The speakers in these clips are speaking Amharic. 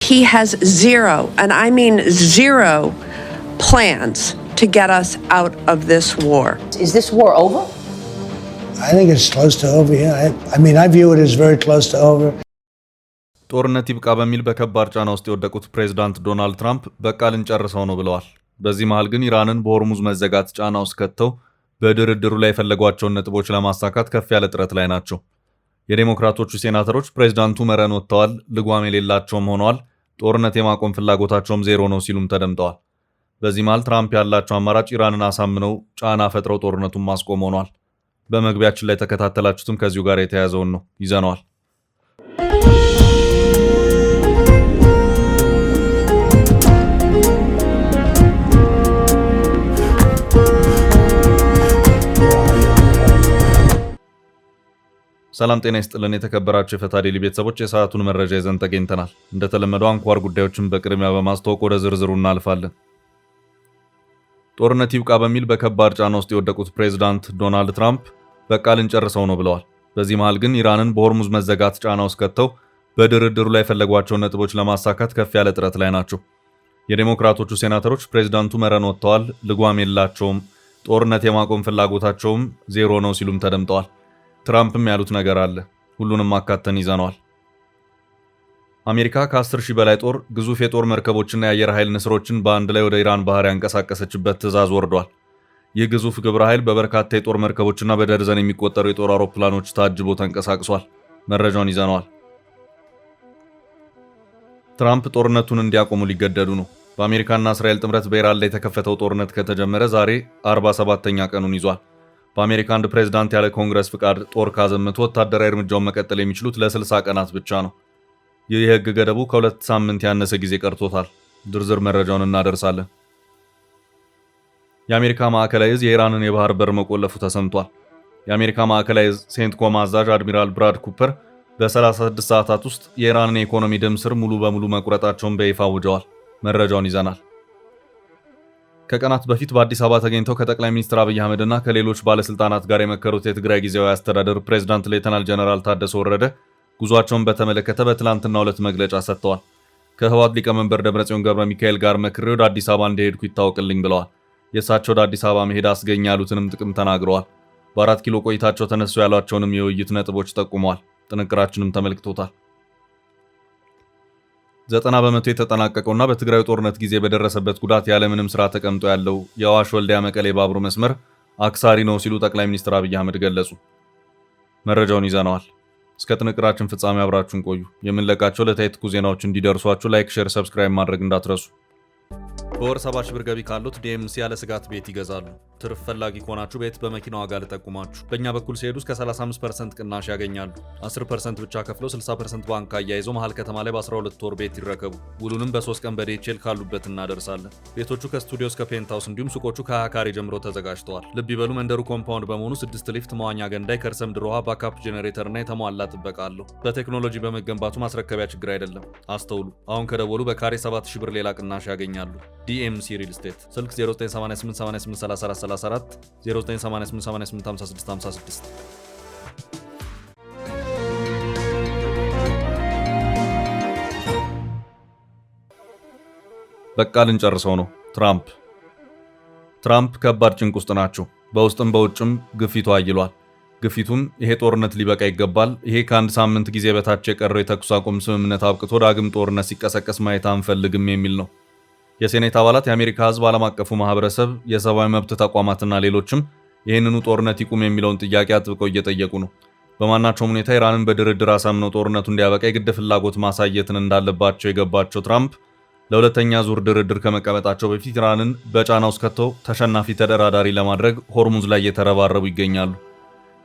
he has zero, and I mean zero, plans to get us out of this war. Is this war over? I think it's close to over, yeah. I mean, I view it as very close to over. ጦርነት ይብቃ በሚል በከባድ ጫና ውስጥ የወደቁት ፕሬዝዳንት ዶናልድ ትራምፕ በቃ ልንጨርሰው ነው ብለዋል። በዚህ መሃል ግን ኢራንን በሆርሙዝ መዘጋት ጫና ውስጥ ከተው በድርድሩ ላይ የፈለጓቸውን ነጥቦች ለማሳካት ከፍ ያለ ጥረት ላይ ናቸው። የዴሞክራቶቹ ሴናተሮች ፕሬዝዳንቱ መረን ወጥተዋል፣ ልጓም የሌላቸውም ሆነዋል፣ ጦርነት የማቆም ፍላጎታቸውም ዜሮ ነው ሲሉም ተደምጠዋል። በዚህ መሃል ትራምፕ ያላቸው አማራጭ ኢራንን አሳምነው ጫና ፈጥረው ጦርነቱን ማስቆም ሆኗል። በመግቢያችን ላይ ተከታተላችሁትም ከዚሁ ጋር የተያያዘውን ነው ይዘነዋል። ሰላም ጤና ይስጥልን የተከበራችሁ የፈታ ዴሊ ቤተሰቦች፣ የሰዓቱን መረጃ ይዘን ተገኝተናል። እንደተለመደው አንኳር ጉዳዮችን በቅድሚያ በማስተዋወቅ ወደ ዝርዝሩ እናልፋለን። ጦርነት ይብቃ በሚል በከባድ ጫና ውስጥ የወደቁት ፕሬዝዳንት ዶናልድ ትራምፕ በቃ ልንጨርሰው ነው ብለዋል። በዚህ መሃል ግን ኢራንን በሆርሙዝ መዘጋት ጫና ውስጥ ከተው በድርድሩ ላይ የፈለጓቸውን ነጥቦች ለማሳካት ከፍ ያለ ጥረት ላይ ናቸው። የዴሞክራቶቹ ሴናተሮች ፕሬዝዳንቱ መረን ወጥተዋል፣ ልጓም የላቸውም፣ ጦርነት የማቆም ፍላጎታቸውም ዜሮ ነው ሲሉም ተደምጠዋል። ትራምፕም ያሉት ነገር አለ። ሁሉንም አካተን ይዘነዋል። አሜሪካ ከ10,000 በላይ ጦር፣ ግዙፍ የጦር መርከቦችና የአየር ኃይል ንስሮችን በአንድ ላይ ወደ ኢራን ባህር ያንቀሳቀሰችበት ትዕዛዝ ወርዷል። ይህ ግዙፍ ግብረ ኃይል በበርካታ የጦር መርከቦችና በደርዘን የሚቆጠሩ የጦር አውሮፕላኖች ታጅቦ ተንቀሳቅሷል። መረጃውን ይዘነዋል። ትራምፕ ጦርነቱን እንዲያቆሙ ሊገደዱ ነው። በአሜሪካና እስራኤል ጥምረት በኢራን ላይ የተከፈተው ጦርነት ከተጀመረ ዛሬ 47ኛ ቀኑን ይዟል። በአሜሪካ አንድ ፕሬዝዳንት ያለ ኮንግረስ ፍቃድ ጦር ካዘመቱ ወታደራዊ እርምጃውን መቀጠል የሚችሉት ለ60 ቀናት ብቻ ነው። ይህ የህግ ገደቡ ከ2 ሳምንት ያነሰ ጊዜ ቀርቶታል። ዝርዝር መረጃውን እናደርሳለን። የአሜሪካ ማዕከላዊ እዝ የኢራንን የባህር በር መቆለፉ ተሰምቷል። የአሜሪካ ማዕከላዊ እዝ ሴንትኮም አዛዥ አድሚራል ብራድ ኩፐር በ36 ሰዓታት ውስጥ የኢራንን የኢኮኖሚ ደም ስር ሙሉ በሙሉ መቁረጣቸውን በይፋ አውጀዋል። መረጃውን ይዘናል። ከቀናት በፊት በአዲስ አበባ ተገኝተው ከጠቅላይ ሚኒስትር አብይ አህመድና ከሌሎች ባለስልጣናት ጋር የመከሩት የትግራይ ጊዜያዊ አስተዳደር ፕሬዝዳንት ሌተናል ጀነራል ታደሰ ወረደ ጉዟቸውን በተመለከተ በትላንትናው ዕለት መግለጫ ሰጥተዋል። ከህወሓት ሊቀመንበር ደብረጽዮን ገብረ ሚካኤል ጋር መክሬ ወደ አዲስ አበባ እንደሄድኩ ይታወቅልኝ ብለዋል። የእሳቸው ወደ አዲስ አበባ መሄድ አስገኝ ያሉትንም ጥቅም ተናግረዋል። በ4 ኪሎ ቆይታቸው ተነሱ ያሏቸውንም የውይይት ነጥቦች ጠቁመዋል። ጥንቅራችንም ተመልክቶታል። 90 በመቶ የተጠናቀቀውና በትግራይ ጦርነት ጊዜ በደረሰበት ጉዳት ያለምንም ስራ ተቀምጦ ያለው የአዋሽ ወልዲያ መቀሌ ባቡር መስመር አክሳሪ ነው ሲሉ ጠቅላይ ሚኒስትር አብይ አህመድ ገለጹ። መረጃውን ይዘነዋል። እስከ ጥንቅራችን ፍጻሜ አብራችሁን ቆዩ። የምንለቃቸው ዕለታዊ ትኩስ ዜናዎች እንዲደርሷችሁ ላይክ፣ ሼር፣ ሰብስክራይብ ማድረግ እንዳትረሱ። በወር 70,000 ብር ገቢ ካሉት ዲኤምሲ ያለ ስጋት ቤት ይገዛሉ። ትርፍ ፈላጊ ከሆናችሁ ቤት በመኪና ዋጋ ልጠቁማችሁ። በእኛ በኩል ሲሄዱ እስከ 35% ቅናሽ ያገኛሉ። 10% ብቻ ከፍለው 60% ባንክ አያይዘው መሃል ከተማ ላይ በ12 ወር ቤት ይረከቡ። ውሉንም በ3 ቀን በዴቼል ካሉበት እናደርሳለን። ቤቶቹ ከስቱዲዮ እስከ ፔንትሃውስ እንዲሁም ሱቆቹ ከ20 ካሬ ጀምሮ ተዘጋጅተዋል። ልብ ይበሉ፣ መንደሩ ኮምፓውንድ በመሆኑ 6 ሊፍት፣ መዋኛ ገንዳ፣ የከርሰ ምድር ውሃ፣ ባካፕ ጄኔሬተር እና የተሟላ ጥበቃ አለው። በቴክኖሎጂ በመገንባቱ ማስረከቢያ ችግር አይደለም። አስተውሉ፣ አሁን ከደወሉ በካሬ 7,000 ብር ሌላ ቅናሽ ያገኛሉ። ዲኤምሲ ሪል ስቴት ስልክ 0988883434 0988885656 በቃ ልንጨርሰው ነው። ትራምፕ ከባድ ጭንቅ ውስጥ ናቸው። በውስጥም በውጭም ግፊቱ አይሏል። ግፊቱም ይሄ ጦርነት ሊበቃ ይገባል፣ ይሄ ከአንድ ሳምንት ጊዜ በታች የቀረው የተኩስ አቁም ስምምነት አብቅቶ ዳግም ጦርነት ሲቀሰቀስ ማየት አንፈልግም የሚል ነው። የሴኔት አባላት፣ የአሜሪካ ሕዝብ፣ ዓለም አቀፉ ማህበረሰብ፣ የሰብአዊ መብት ተቋማትና ሌሎችም ይህንኑ ጦርነት ይቁም የሚለውን ጥያቄ አጥብቀው እየጠየቁ ነው። በማናቸውም ሁኔታ ኢራንን በድርድር አሳምነው ጦርነቱ እንዲያበቃ የግድ ፍላጎት ማሳየትን እንዳለባቸው የገባቸው ትራምፕ ለሁለተኛ ዙር ድርድር ከመቀመጣቸው በፊት ኢራንን በጫና ውስጥ ከተው ተሸናፊ ተደራዳሪ ለማድረግ ሆርሙዝ ላይ እየተረባረቡ ይገኛሉ።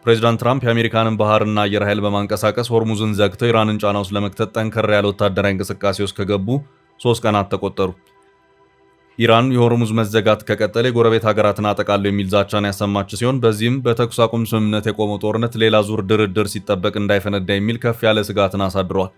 ፕሬዚዳንት ትራምፕ የአሜሪካንን ባህርና አየር ኃይል በማንቀሳቀስ ሆርሙዝን ዘግተው ኢራንን ጫና ውስጥ ለመክተት ጠንከር ያለ ወታደራዊ እንቅስቃሴ ውስጥ ከገቡ 3 ቀናት ተቆጠሩ። ኢራን የሆርሙዝ መዘጋት ከቀጠለ የጎረቤት ሀገራትን አጠቃለሁ የሚል ዛቻን ያሰማች ሲሆን በዚህም በተኩስ አቁም ስምምነት የቆመው ጦርነት ሌላ ዙር ድርድር ሲጠበቅ እንዳይፈነዳ የሚል ከፍ ያለ ስጋትን አሳድሯል።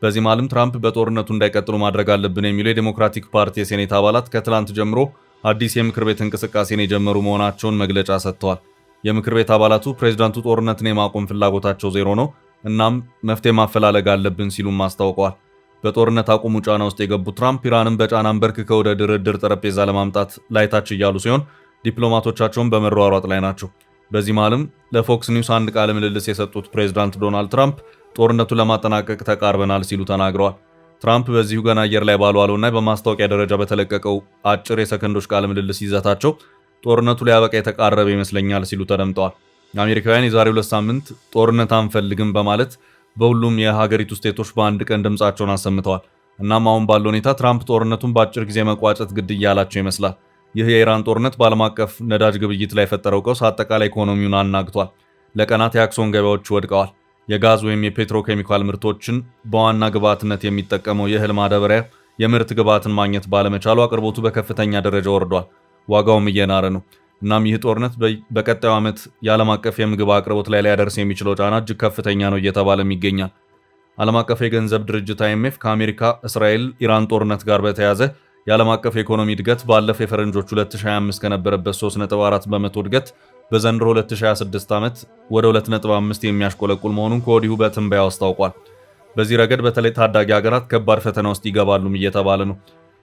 በዚህ መሃልም ትራምፕ በጦርነቱ እንዳይቀጥሉ ማድረግ አለብን የሚሉ የዴሞክራቲክ ፓርቲ የሴኔት አባላት ከትላንት ጀምሮ አዲስ የምክር ቤት እንቅስቃሴን የጀመሩ መሆናቸውን መግለጫ ሰጥተዋል። የምክር ቤት አባላቱ ፕሬዝዳንቱ ጦርነትን የማቆም ፍላጎታቸው ዜሮ ነው፣ እናም መፍትሄ ማፈላለግ አለብን ሲሉም አስታውቀዋል። በጦርነት አቁሙ ጫና ውስጥ የገቡት ትራምፕ ኢራንን በጫና አንበርክከው ወደ ድርድር ጠረጴዛ ለማምጣት ላይታች እያሉ ሲሆን ዲፕሎማቶቻቸውን በመሯሯጥ ላይ ናቸው። በዚህ መሃልም ለፎክስ ኒውስ አንድ ቃለ ምልልስ የሰጡት ፕሬዝዳንት ዶናልድ ትራምፕ ጦርነቱን ለማጠናቀቅ ተቃርበናል ሲሉ ተናግረዋል። ትራምፕ በዚሁ ገና አየር ላይ ባልዋለውና በማስታወቂያ ደረጃ በተለቀቀው አጭር የሰከንዶች ቃለ ምልልስ ይዘታቸው ጦርነቱ ሊያበቃ የተቃረበ ይመስለኛል ሲሉ ተደምጠዋል። አሜሪካውያን የዛሬ 2 ሳምንት ጦርነት አንፈልግም በማለት በሁሉም የሀገሪቱ ስቴቶች በአንድ ቀን ድምጻቸውን አሰምተዋል። እናም አሁን ባለው ሁኔታ ትራምፕ ጦርነቱን በአጭር ጊዜ መቋጨት ግድ እያላቸው ይመስላል። ይህ የኢራን ጦርነት በዓለም አቀፍ ነዳጅ ግብይት ላይ የፈጠረው ቀውስ አጠቃላይ ኢኮኖሚውን አናግቷል። ለቀናት የአክሲዮን ገበያዎች ወድቀዋል። የጋዝ ወይም የፔትሮኬሚካል ምርቶችን በዋና ግብዓትነት የሚጠቀመው የእህል ማዳበሪያ የምርት ግብዓትን ማግኘት ባለመቻሉ አቅርቦቱ በከፍተኛ ደረጃ ወርዷል። ዋጋውም እየናረ ነው። እናም ይህ ጦርነት በቀጣዩ ዓመት የዓለም አቀፍ የምግብ አቅርቦት ላይ ሊያደርስ የሚችለው ጫና እጅግ ከፍተኛ ነው እየተባለም ይገኛል። ዓለም አቀፍ የገንዘብ ድርጅት IMF ከአሜሪካ፣ እስራኤል፣ ኢራን ጦርነት ጋር በተያያዘ የዓለም አቀፍ የኢኮኖሚ እድገት ባለፈው የፈረንጆች 2025 ከነበረበት 3.4 በመቶ እድገት በዘንድሮ 2026 ዓመት ወደ 2.5 የሚያሽቆለቁል መሆኑን ከወዲሁ በትንበያው አስታውቋል። በዚህ ረገድ በተለይ ታዳጊ ሀገራት ከባድ ፈተና ውስጥ ይገባሉም እየተባለ ነው።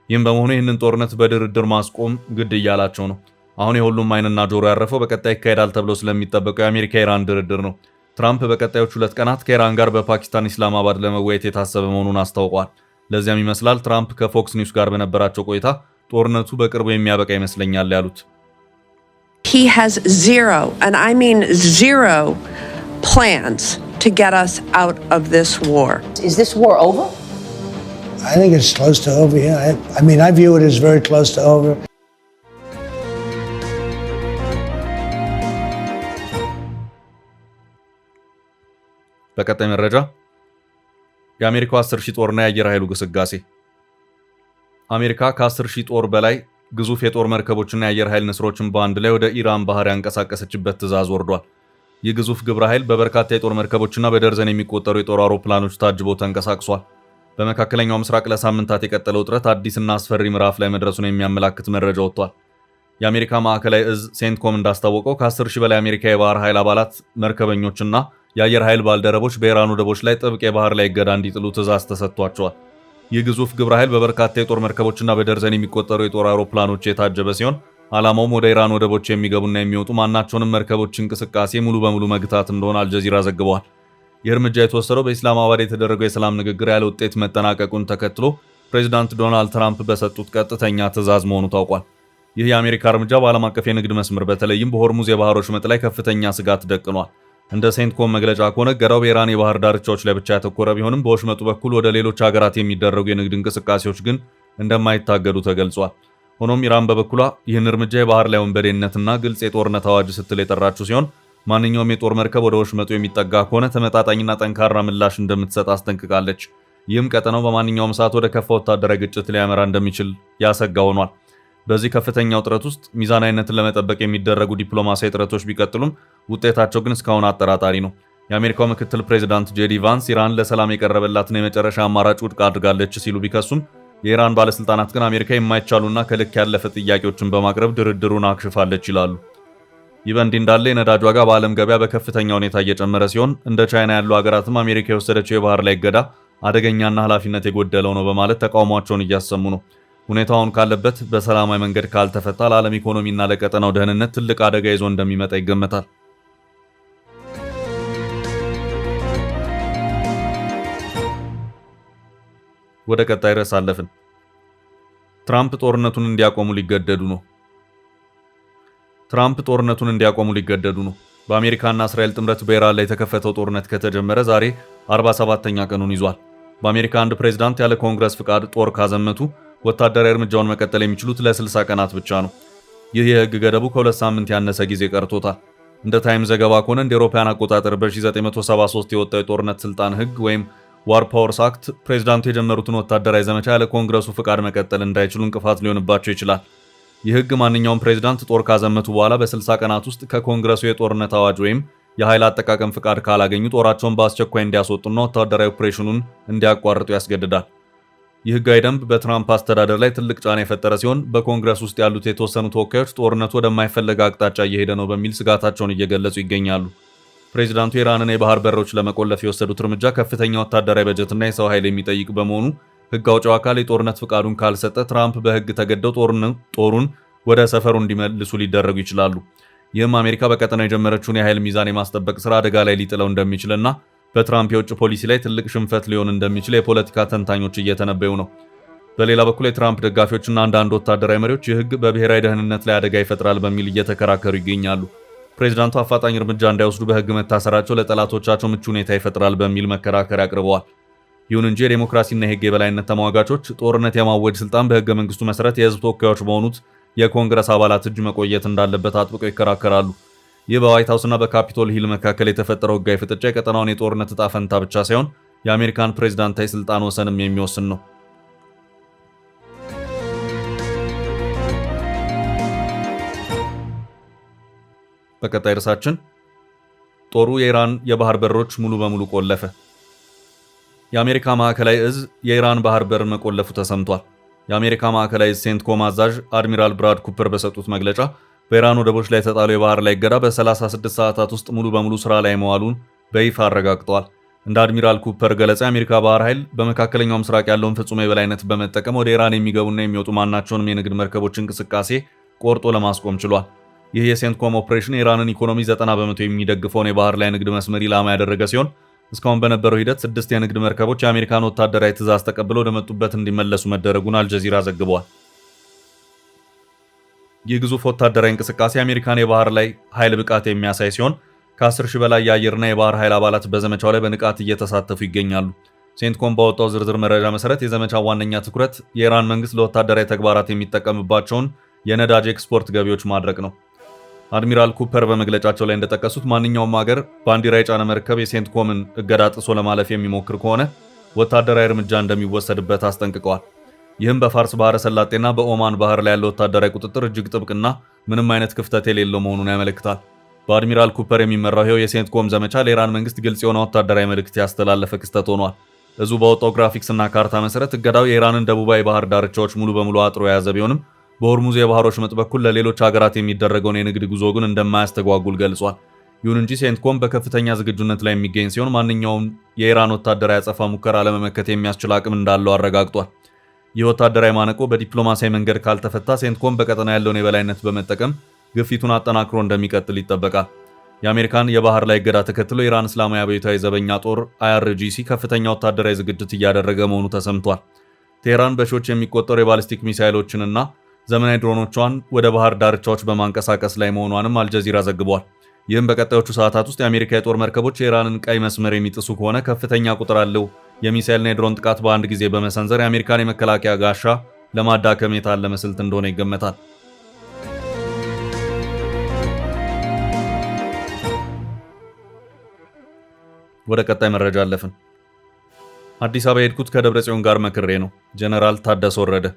ይህም በመሆኑ ይህንን ጦርነት በድርድር ማስቆም ግድ እያላቸው ነው። አሁን የሁሉም ዓይንና ጆሮ ያረፈው በቀጣይ ይካሄዳል ተብሎ ስለሚጠበቀው የአሜሪካ ኢራን ድርድር ነው። ትራምፕ በቀጣዮቹ 2 ቀናት ከኢራን ጋር በፓኪስታን ኢስላማባድ ለመወያየት የታሰበ መሆኑን አስታውቀዋል። ለዚያም ይመስላል ትራምፕ ከፎክስ ኒውስ ጋር በነበራቸው ቆይታ ጦርነቱ በቅርቡ የሚያበቃ ይመስለኛል ያሉት። He has zero, and I mean zero, plans to get us out of this war. Is this war over? I think it's close to over, yeah. I mean, I view it as very close to over. በቀጣይ መረጃ የአሜሪካው 10,000 ጦርና የአየር ኃይሉ ግስጋሴ። አሜሪካ ከ10,000 ጦር በላይ ግዙፍ የጦር መርከቦችና የአየር ኃይል ንስሮችን በአንድ ላይ ወደ ኢራን ባህር ያንቀሳቀሰችበት ትዕዛዝ ወርዷል። ይህ ግዙፍ ግብረ ኃይል በበርካታ የጦር መርከቦችና በደርዘን የሚቆጠሩ የጦር አውሮፕላኖች ታጅቦ ተንቀሳቅሷል። በመካከለኛው ምስራቅ ለሳምንታት የቀጠለው ውጥረት አዲስና አስፈሪ ምዕራፍ ላይ መድረሱን የሚያመላክት መረጃ ወጥቷል። የአሜሪካ ማዕከላዊ እዝ ሴንትኮም እንዳስታወቀው ከ10,000 በላይ የአሜሪካ የባህር ኃይል አባላት መርከበኞችና የአየር ኃይል ባልደረቦች በኢራን ወደቦች ላይ ጥብቅ የባህር ላይ እገዳ እንዲጥሉ ትዕዛዝ ተሰጥቷቸዋል። ይህ ግዙፍ ግብረ ኃይል በበርካታ የጦር መርከቦችና በደርዘን የሚቆጠሩ የጦር አውሮፕላኖች የታጀበ ሲሆን ዓላማውም ወደ ኢራን ወደቦች የሚገቡና የሚወጡ ማናቸውንም መርከቦች እንቅስቃሴ ሙሉ በሙሉ መግታት እንደሆነ አልጀዚራ ዘግበዋል። ይህ እርምጃ የተወሰደው በኢስላማባድ የተደረገው የሰላም ንግግር ያለ ውጤት መጠናቀቁን ተከትሎ ፕሬዚዳንት ዶናልድ ትራምፕ በሰጡት ቀጥተኛ ትዕዛዝ መሆኑ ታውቋል። ይህ የአሜሪካ እርምጃ በዓለም አቀፍ የንግድ መስመር በተለይም በሆርሙዝ የባህር ወሽመጥ ላይ ከፍተኛ ስጋት ደቅኗል። እንደ ሴንትኮም መግለጫ ከሆነ እገዳው በኢራን የባህር ዳርቻዎች ላይ ብቻ ያተኮረ ቢሆንም በወሽመጡ በኩል ወደ ሌሎች ሀገራት የሚደረጉ የንግድ እንቅስቃሴዎች ግን እንደማይታገዱ ተገልጿል። ሆኖም ኢራን በበኩሏ ይህን እርምጃ የባህር ላይ ወንበዴነትና ግልጽ የጦርነት አዋጅ ስትል የጠራችው ሲሆን ማንኛውም የጦር መርከብ ወደ ወሽመጡ የሚጠጋ ከሆነ ተመጣጣኝና ጠንካራ ምላሽ እንደምትሰጥ አስጠንቅቃለች። ይህም ቀጠናው በማንኛውም ሰዓት ወደ ከፋ ወታደራዊ ግጭት ሊያመራ እንደሚችል ያሰጋ ሆኗል። በዚህ ከፍተኛ ውጥረት ውስጥ ሚዛናዊነትን ለመጠበቅ የሚደረጉ ዲፕሎማሲያዊ ጥረቶች ቢቀጥሉም ውጤታቸው ግን እስካሁን አጠራጣሪ ነው። የአሜሪካው ምክትል ፕሬዚዳንት ጄዲ ቫንስ ኢራን ለሰላም የቀረበላትን የመጨረሻ አማራጭ ውድቅ አድርጋለች ሲሉ ቢከሱም የኢራን ባለስልጣናት ግን አሜሪካ የማይቻሉና ከልክ ያለፈ ጥያቄዎችን በማቅረብ ድርድሩን አክሽፋለች ይላሉ። ይህ በእንዲህ እንዳለ የነዳጅ ዋጋ በዓለም ገበያ በከፍተኛ ሁኔታ እየጨመረ ሲሆን እንደ ቻይና ያሉ ሀገራትም አሜሪካ የወሰደችው የባህር ላይ እገዳ አደገኛና ኃላፊነት የጎደለው ነው በማለት ተቃውሟቸውን እያሰሙ ነው። ሁኔታውን ካለበት በሰላማዊ መንገድ ካልተፈታ ለዓለም ኢኮኖሚና ለቀጠናው ደህንነት ትልቅ አደጋ ይዞ እንደሚመጣ ይገመታል። ወደ ቀጣይ ርዕስ አለፍን። ትራምፕ ጦርነቱን እንዲያቆሙ ሊገደዱ ነው። በአሜሪካና እስራኤል ጥምረት በኢራን ላይ የተከፈተው ጦርነት ከተጀመረ ዛሬ 47ኛ ቀኑን ይዟል። በአሜሪካ አንድ ፕሬዝዳንት ያለ ኮንግረስ ፍቃድ ጦር ካዘመቱ ወታደራዊ እርምጃውን መቀጠል የሚችሉት ለ60 ቀናት ብቻ ነው። ይህ የህግ ገደቡ ከ2 ሳምንት ያነሰ ጊዜ ቀርቶታል። እንደ ታይም ዘገባ ከሆነ እንደ አውሮፓውያን አቆጣጠር በ1973 የወጣው የጦርነት ስልጣን ህግ ወይም ዋር ፓወርስ አክት ፕሬዝዳንቱ የጀመሩትን ወታደራዊ ዘመቻ ያለ ኮንግረሱ ፍቃድ መቀጠል እንዳይችሉ እንቅፋት ሊሆንባቸው ይችላል። ይህ ህግ ማንኛውም ፕሬዝዳንት ጦር ካዘመቱ በኋላ በ60 ቀናት ውስጥ ከኮንግረሱ የጦርነት አዋጅ ወይም የኃይል አጠቃቀም ፍቃድ ካላገኙ ጦራቸውን በአስቸኳይ እንዲያስወጡና ወታደራዊ ኦፕሬሽኑን እንዲያቋርጡ ያስገድዳል። ይህ ህጋዊ ደንብ በትራምፕ አስተዳደር ላይ ትልቅ ጫና የፈጠረ ሲሆን በኮንግረስ ውስጥ ያሉት የተወሰኑ ተወካዮች ጦርነቱ ወደማይፈለግ አቅጣጫ እየሄደ ነው በሚል ስጋታቸውን እየገለጹ ይገኛሉ። ፕሬዚዳንቱ ኢራንን የባህር በሮች ለመቆለፍ የወሰዱት እርምጃ ከፍተኛ ወታደራዊ በጀትና የሰው ኃይል የሚጠይቅ በመሆኑ ሕግ አውጪው አካል የጦርነት ፍቃዱን ካልሰጠ ትራምፕ በሕግ ተገደው ጦሩን ወደ ሰፈሩ እንዲመልሱ ሊደረጉ ይችላሉ። ይህም አሜሪካ በቀጠናው የጀመረችውን የኃይል ሚዛን የማስጠበቅ ስራ አደጋ ላይ ሊጥለው እንደሚችልና በትራምፕ የውጭ ፖሊሲ ላይ ትልቅ ሽንፈት ሊሆን እንደሚችል የፖለቲካ ተንታኞች እየተነበዩ ነው። በሌላ በኩል የትራምፕ ደጋፊዎችና አንዳንድ ወታደራዊ መሪዎች ይህ ሕግ በብሔራዊ ደህንነት ላይ አደጋ ይፈጥራል በሚል እየተከራከሩ ይገኛሉ። ፕሬዚዳንቱ አፋጣኝ እርምጃ እንዳይወስዱ በሕግ መታሰራቸው ለጠላቶቻቸው ምቹ ሁኔታ ይፈጥራል በሚል መከራከሪያ አቅርበዋል። ይሁን እንጂ የዴሞክራሲና የሕግ የበላይነት ተሟጋቾች ጦርነት የማወጅ ስልጣን በሕገ መንግስቱ መሰረት የሕዝብ ተወካዮች በሆኑት የኮንግረስ አባላት እጅ መቆየት እንዳለበት አጥብቀው ይከራከራሉ። ይህ በዋይት ሃውስና በካፒቶል ሂል መካከል የተፈጠረው ሕጋዊ ፍጥጫ የቀጠናውን የጦርነት ዕጣ ፈንታ ብቻ ሳይሆን የአሜሪካን ፕሬዝዳንታዊ ስልጣን ወሰንም የሚወስን ነው። በቀጣይ ርዕሳችን ጦሩ የኢራን የባህር በሮች ሙሉ በሙሉ ቆለፈ። የአሜሪካ ማዕከላዊ እዝ የኢራን ባህር በር መቆለፉ ተሰምቷል። የአሜሪካ ማዕከላዊ እዝ ሴንትኮም አዛዥ አድሚራል ብራድ ኩፐር በሰጡት መግለጫ በኢራን ወደቦች ላይ የተጣለው የባህር ላይ እገዳ በ36 ሰዓታት ውስጥ ሙሉ በሙሉ ስራ ላይ መዋሉን በይፋ አረጋግጠዋል። እንደ አድሚራል ኩፐር ገለጻ የአሜሪካ ባህር ኃይል በመካከለኛው ምስራቅ ያለውን ፍጹም የበላይነት በመጠቀም ወደ ኢራን የሚገቡና የሚወጡ ማናቸውንም የንግድ መርከቦች እንቅስቃሴ ቆርጦ ለማስቆም ችሏል። ይህ የሴንትኮም ኦፕሬሽን የኢራንን ኢኮኖሚ 90 በመቶ የሚደግፈውን የባህር ላይ ንግድ መስመር ኢላማ ያደረገ ሲሆን እስካሁን በነበረው ሂደት 6 የንግድ መርከቦች የአሜሪካን ወታደራዊ ትዕዛዝ ተቀብለው ወደ መጡበት እንዲመለሱ መደረጉን አልጀዚራ ዘግቧል። ይህ ግዙፍ ወታደራዊ እንቅስቃሴ የአሜሪካን የባህር ላይ ኃይል ብቃት የሚያሳይ ሲሆን ከ10 ሺህ በላይ የአየርና የባህር ኃይል አባላት በዘመቻው ላይ በንቃት እየተሳተፉ ይገኛሉ። ሴንትኮም ባወጣው ዝርዝር መረጃ መሰረት የዘመቻው ዋነኛ ትኩረት የኢራን መንግስት ለወታደራዊ ተግባራት የሚጠቀምባቸውን የነዳጅ ኤክስፖርት ገቢዎች ማድረቅ ነው። አድሚራል ኩፐር በመግለጫቸው ላይ እንደጠቀሱት ማንኛውም ሀገር ባንዲራ የጫነ መርከብ የሴንትኮምን እገዳ ጥሶ ለማለፍ የሚሞክር ከሆነ ወታደራዊ እርምጃ እንደሚወሰድበት አስጠንቅቀዋል። ይህም በፋርስ ባህረ ሰላጤና በኦማን ባህር ላይ ያለው ወታደራዊ ቁጥጥር እጅግ ጥብቅና ምንም አይነት ክፍተት የሌለው መሆኑን ያመለክታል። በአድሚራል ኩፐር የሚመራው ይኸው የሴንትኮም ዘመቻ ለኢራን መንግስት ግልጽ የሆነ ወታደራዊ መልእክት ያስተላለፈ ክስተት ሆኗል። እዙ ባወጣው ግራፊክስና ካርታ መሰረት እገዳው የኢራንን ደቡባዊ ባህር ዳርቻዎች ሙሉ በሙሉ አጥሮ የያዘ ቢሆንም በሆርሙዝ የባህር ወሽመጥ በኩል ለሌሎች ሀገራት የሚደረገውን የንግድ ጉዞ ግን እንደማያስተጓጉል ገልጿል። ይሁን እንጂ ሴንትኮም በከፍተኛ ዝግጁነት ላይ የሚገኝ ሲሆን ማንኛውም የኢራን ወታደራዊ አጸፋ ሙከራ ለመመከት የሚያስችል አቅም እንዳለው አረጋግጧል። ይህ ወታደራዊ ማነቆ በዲፕሎማሲያዊ መንገድ ካልተፈታ ሴንትኮም በቀጠና ያለውን የበላይነት በመጠቀም ግፊቱን አጠናክሮ እንደሚቀጥል ይጠበቃል። የአሜሪካን የባህር ላይ እገዳ ተከትሎ የኢራን እስላማዊ አብዮታዊ ዘበኛ ጦር IRGC ከፍተኛ ወታደራዊ ዝግጅት እያደረገ መሆኑ ተሰምቷል። ቴህራን በሺዎች የሚቆጠሩ የባሊስቲክ ሚሳይሎችንና ዘመናዊ ድሮኖቿን ወደ ባህር ዳርቻዎች በማንቀሳቀስ ላይ መሆኗንም አልጀዚራ ዘግቧል። ይህም በቀጣዮቹ ሰዓታት ውስጥ የአሜሪካ የጦር መርከቦች የኢራንን ቀይ መስመር የሚጥሱ ከሆነ ከፍተኛ ቁጥር ያለው የሚሳይልና የድሮን ጥቃት በአንድ ጊዜ በመሰንዘር የአሜሪካን የመከላከያ ጋሻ ለማዳከም የታለመ ስልት እንደሆነ ይገመታል። ወደ ቀጣይ መረጃ አለፍን። አዲስ አበባ የሄድኩት ከደብረጽዮን ጋር መክሬ ነው። ጀነራል ታደሰ ወረደ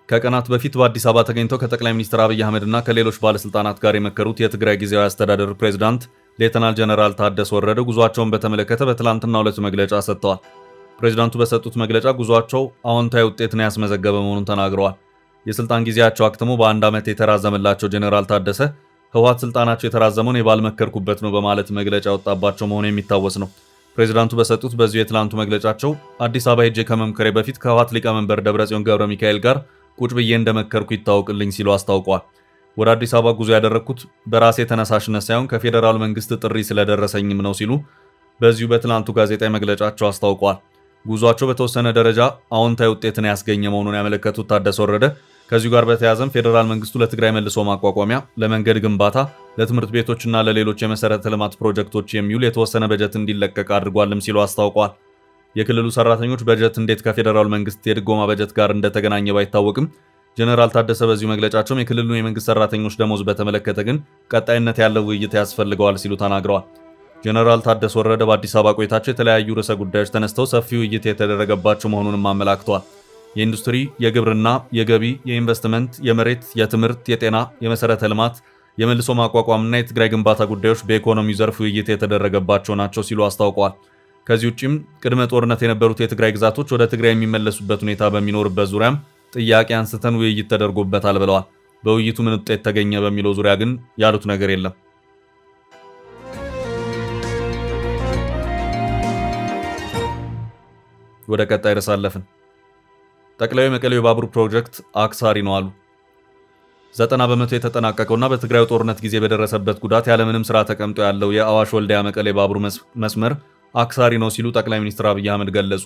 ከቀናት በፊት በአዲስ አበባ ተገኝተው ከጠቅላይ ሚኒስትር አብይ አህመድና ከሌሎች ባለስልጣናት ጋር የመከሩት የትግራይ ጊዜያዊ አስተዳደር ፕሬዝዳንት ሌተናል ጀነራል ታደሰ ወረደ ጉዟቸውን በተመለከተ በትላንትናው ዕለት መግለጫ ሰጥተዋል። ፕሬዝዳንቱ በሰጡት መግለጫ ጉዟቸው አዎንታዊ ውጤትን ያስመዘገበ መሆኑን ተናግረዋል። የስልጣን ጊዜያቸው አክትሞ በአንድ ዓመት የተራዘመላቸው ጀነራል ታደሰ ህወሓት ስልጣናቸው የተራዘመውን ባልመከርኩበት ነው በማለት መግለጫ ያወጣባቸው መሆኑ የሚታወስ ነው። ፕሬዝዳንቱ በሰጡት በዚሁ የትላንቱ መግለጫቸው አዲስ አበባ ሄጄ ከመምከሬ በፊት ከህወሓት ሊቀመንበር ደብረጽዮን ገብረ ሚካኤል ጋር ቁጭ ብዬ እንደመከርኩ ይታወቅልኝ ሲሉ አስታውቀዋል። ወደ አዲስ አበባ ጉዞ ያደረግኩት በራሴ ተነሳሽነት ሳይሆን ከፌዴራል መንግስት ጥሪ ስለደረሰኝም ነው ሲሉ በዚሁ በትላንቱ ጋዜጣዊ መግለጫቸው አስታውቀዋል። ጉዟቸው በተወሰነ ደረጃ አዎንታዊ ውጤትን ያስገኘ መሆኑን ያመለከቱት ታደሰ ወረደ ከዚሁ ጋር በተያያዘም ፌዴራል መንግስቱ ለትግራይ መልሶ ማቋቋሚያ፣ ለመንገድ ግንባታ፣ ለትምህርት ቤቶችና ለሌሎች የመሰረተ ልማት ፕሮጀክቶች የሚውል የተወሰነ በጀት እንዲለቀቅ አድርጓልም ሲሉ አስታውቀዋል። የክልሉ ሰራተኞች በጀት እንዴት ከፌዴራል መንግስት የድጎማ በጀት ጋር እንደተገናኘ ባይታወቅም ጀነራል ታደሰ በዚሁ መግለጫቸውም የክልሉን የመንግስት ሰራተኞች ደሞዝ በተመለከተ ግን ቀጣይነት ያለው ውይይት ያስፈልገዋል ሲሉ ተናግረዋል። ጀነራል ታደሰ ወረደ በአዲስ አበባ ቆይታቸው የተለያዩ ርዕሰ ጉዳዮች ተነስተው ሰፊ ውይይት የተደረገባቸው መሆኑንም አመላክተዋል። የኢንዱስትሪ፣ የግብርና፣ የገቢ፣ የኢንቨስትመንት፣ የመሬት፣ የትምህርት፣ የጤና፣ የመሰረተ ልማት፣ የመልሶ ማቋቋምና የትግራይ ግንባታ ጉዳዮች በኢኮኖሚው ዘርፍ ውይይት የተደረገባቸው ናቸው ሲሉ አስታውቀዋል። ከዚህ ውጭም ቅድመ ጦርነት የነበሩት የትግራይ ግዛቶች ወደ ትግራይ የሚመለሱበት ሁኔታ በሚኖርበት ዙሪያም ጥያቄ አንስተን ውይይት ተደርጎበታል ብለዋል። በውይይቱ ምን ውጤት ተገኘ በሚለው ዙሪያ ግን ያሉት ነገር የለም። ወደ ቀጣይ ርዕስ አለፍን። ጠቅላዩ የመቀሌው የባቡር ፕሮጀክት አክሳሪ ነው አሉ። 90 በመቶ የተጠናቀቀውና በትግራዩ ጦርነት ጊዜ በደረሰበት ጉዳት ያለምንም ስራ ተቀምጦ ያለው የአዋሽ ወልዲያ መቀሌ ባቡር መስመር አክሳሪ ነው ሲሉ ጠቅላይ ሚኒስትር አብይ አህመድ ገለጹ።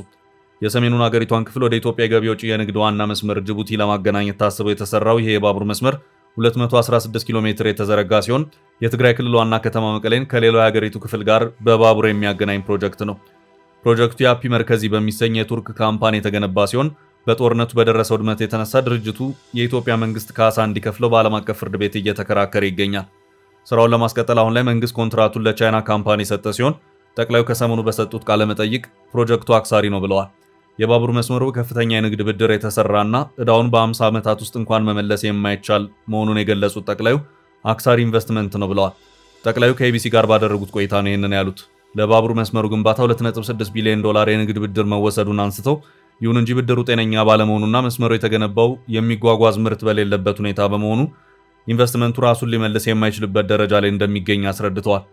የሰሜኑን ሀገሪቷን ክፍል ወደ ኢትዮጵያ የገቢ ወጪ የንግድ ዋና መስመር ጅቡቲ ለማገናኘት ታስቦ የተሰራው ይሄ የባቡር መስመር 216 ኪሎ ሜትር የተዘረጋ ሲሆን የትግራይ ክልል ዋና ከተማ መቀሌን ከሌላው የሀገሪቱ ክፍል ጋር በባቡር የሚያገናኝ ፕሮጀክት ነው። ፕሮጀክቱ የአፒ መርከዚ በሚሰኝ የቱርክ ካምፓኒ የተገነባ ሲሆን በጦርነቱ በደረሰው ውድመት የተነሳ ድርጅቱ የኢትዮጵያ መንግስት ካሳ እንዲከፍለው በዓለም አቀፍ ፍርድ ቤት እየተከራከረ ይገኛል። ስራውን ለማስቀጠል አሁን ላይ መንግስት ኮንትራቱን ለቻይና ካምፓኒ የሰጠ ሲሆን ጠቅላዩ ከሰሞኑ በሰጡት ቃለ መጠይቅ ፕሮጀክቱ አክሳሪ ነው ብለዋል። የባቡር መስመሩ ከፍተኛ የንግድ ብድር የተሰራና ዕዳውን በ50 ዓመታት ውስጥ እንኳን መመለስ የማይቻል መሆኑን የገለጹት ጠቅላዩ አክሳሪ ኢንቨስትመንት ነው ብለዋል። ጠቅላዩ ከኢቢሲ ጋር ባደረጉት ቆይታ ነው ይህንን ያሉት። ለባቡር መስመሩ ግንባታ 2.6 ቢሊዮን ዶላር የንግድ ብድር መወሰዱን አንስተው ይሁን እንጂ ብድሩ ጤነኛ ባለመሆኑና መስመሩ የተገነባው የሚጓጓዝ ምርት በሌለበት ሁኔታ በመሆኑ ኢንቨስትመንቱ ራሱን ሊመልስ የማይችልበት ደረጃ ላይ እንደሚገኝ አስረድተዋል።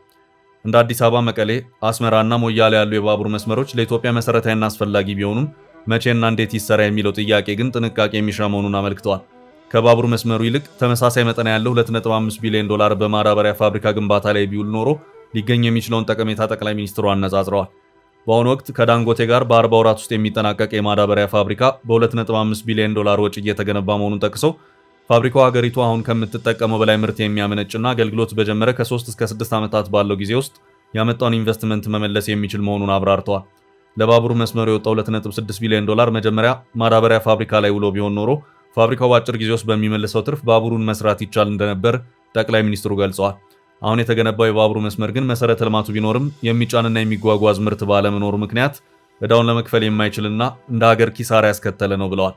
እንደ አዲስ አበባ፣ መቀሌ፣ አስመራና ሞያሌ ያሉ የባቡር መስመሮች ለኢትዮጵያ መሰረታዊና አስፈላጊ ቢሆኑም መቼና እንዴት ይሰራ የሚለው ጥያቄ ግን ጥንቃቄ የሚሻ መሆኑን አመልክተዋል። ከባቡር መስመሩ ይልቅ ተመሳሳይ መጠን ያለው 2.5 ቢሊዮን ዶላር በማዳበሪያ ፋብሪካ ግንባታ ላይ ቢውል ኖሮ ሊገኝ የሚችለውን ጠቀሜታ ጠቅላይ ሚኒስትሩ አነጻጽረዋል። በአሁኑ ወቅት ከዳንጎቴ ጋር በ40 ወራት ውስጥ የሚጠናቀቅ የማዳበሪያ ፋብሪካ በ2.5 ቢሊዮን ዶላር ወጪ እየተገነባ መሆኑን ጠቅሰው ፋብሪካው ሀገሪቱ አሁን ከምትጠቀመው በላይ ምርት የሚያመነጭና አገልግሎት በጀመረ ከ3 እስከ 6 ዓመታት ባለው ጊዜ ውስጥ ያመጣውን ኢንቨስትመንት መመለስ የሚችል መሆኑን አብራርተዋል። ለባቡር መስመሩ የወጣው 2.6 ቢሊዮን ዶላር መጀመሪያ ማዳበሪያ ፋብሪካ ላይ ውሎ ቢሆን ኖሮ ፋብሪካው በአጭር ጊዜ ውስጥ በሚመልሰው ትርፍ ባቡሩን መስራት ይቻል እንደነበር ጠቅላይ ሚኒስትሩ ገልጸዋል። አሁን የተገነባው የባቡሩ መስመር ግን መሰረተ ልማቱ ቢኖርም የሚጫንና የሚጓጓዝ ምርት ባለመኖሩ ምክንያት ዕዳውን ለመክፈል የማይችልና እንደ ሀገር ኪሳራ ያስከተለ ነው ብለዋል።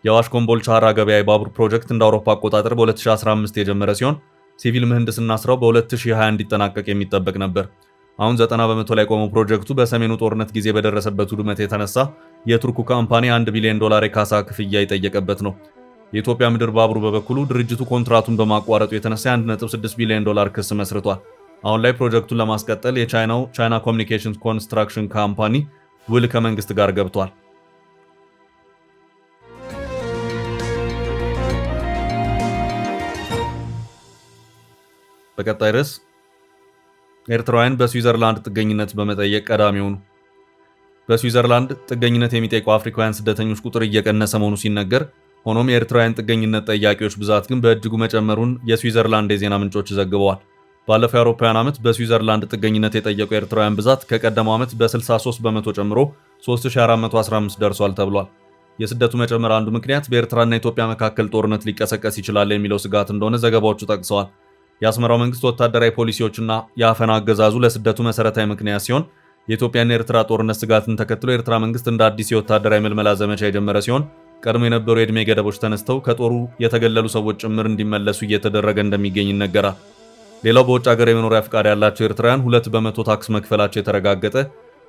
የአዋሽ ኮምቦልቻ ሀራ ገበያ የባቡር ፕሮጀክት እንደ አውሮፓ አቆጣጠር በ2015 የጀመረ ሲሆን ሲቪል ምህንድስና ስራው በ2020 እንዲጠናቀቅ የሚጠበቅ ነበር። አሁን 90 በመቶ ላይ ቆመው ፕሮጀክቱ በሰሜኑ ጦርነት ጊዜ በደረሰበት ውድመት የተነሳ የቱርኩ ካምፓኒ 1 ቢሊዮን ዶላር የካሳ ክፍያ የጠየቀበት ነው። የኢትዮጵያ ምድር ባቡር በበኩሉ ድርጅቱ ኮንትራቱን በማቋረጡ የተነሳ 1.6 ቢሊዮን ዶላር ክስ መስርቷል። አሁን ላይ ፕሮጀክቱን ለማስቀጠል የቻይናው ቻይና ኮሚኒኬሽንስ ኮንስትራክሽን ካምፓኒ ውል ከመንግስት ጋር ገብቷል። በቀጣይ ርዕስ ኤርትራውያን በስዊዘርላንድ ጥገኝነት በመጠየቅ ቀዳሚው ነው። በስዊዘርላንድ ጥገኝነት የሚጠይቁ አፍሪካውያን ስደተኞች ቁጥር እየቀነሰ መሆኑ ሲነገር፣ ሆኖም የኤርትራውያን ጥገኝነት ጠያቂዎች ብዛት ግን በእጅጉ መጨመሩን የስዊዘርላንድ የዜና ምንጮች ዘግበዋል። ባለፈው የአውሮፓውያን ዓመት በስዊዘርላንድ ጥገኝነት የጠየቁ ኤርትራውያን ብዛት ከቀደመው ዓመት በ63 በመቶ ጨምሮ 3415 ደርሷል ተብሏል። የስደቱ መጨመር አንዱ ምክንያት በኤርትራና ኢትዮጵያ መካከል ጦርነት ሊቀሰቀስ ይችላል የሚለው ስጋት እንደሆነ ዘገባዎቹ ጠቅሰዋል። የአስመራው መንግስት ወታደራዊ ፖሊሲዎችና የአፈና አገዛዙ ለስደቱ መሰረታዊ ምክንያት ሲሆን የኢትዮጵያና የኤርትራ ጦርነት ስጋትን ተከትሎ የኤርትራ መንግስት እንደ አዲስ የወታደራዊ ምልመላ ዘመቻ የጀመረ ሲሆን ቀድሞ የነበሩ የዕድሜ ገደቦች ተነስተው ከጦሩ የተገለሉ ሰዎች ጭምር እንዲመለሱ እየተደረገ እንደሚገኝ ይነገራል። ሌላው በውጭ ሀገር የመኖሪያ ፍቃድ ያላቸው ኤርትራውያን 2 በመቶ ታክስ መክፈላቸው የተረጋገጠ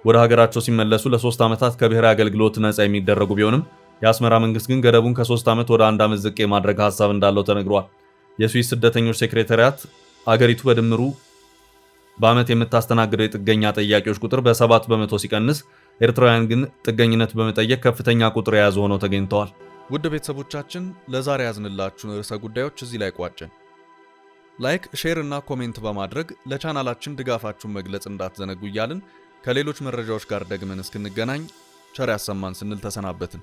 ወደ ሀገራቸው ሲመለሱ ለ3 ዓመታት ከብሔራዊ አገልግሎት ነጻ የሚደረጉ ቢሆንም የአስመራ መንግስት ግን ገደቡን ከ3 ዓመት ወደ 1 ዓመት ዝቅ የማድረግ ሀሳብ እንዳለው ተነግሯል። የስዊስ ስደተኞች ሴክሬታሪያት አገሪቱ በድምሩ በዓመት የምታስተናግደው የጥገኛ ጠያቂዎች ቁጥር በ7 በመቶ ሲቀንስ፣ ኤርትራውያን ግን ጥገኝነት በመጠየቅ ከፍተኛ ቁጥር የያዙ ሆነው ተገኝተዋል። ውድ ቤተሰቦቻችን ለዛሬ ያዝንላችሁን ርዕሰ ጉዳዮች እዚህ ላይ ቋጨን። ላይክ፣ ሼር እና ኮሜንት በማድረግ ለቻናላችን ድጋፋችሁን መግለጽ እንዳትዘነጉ እያልን ከሌሎች መረጃዎች ጋር ደግመን እስክንገናኝ ቸር ያሰማን ስንል ተሰናበትን።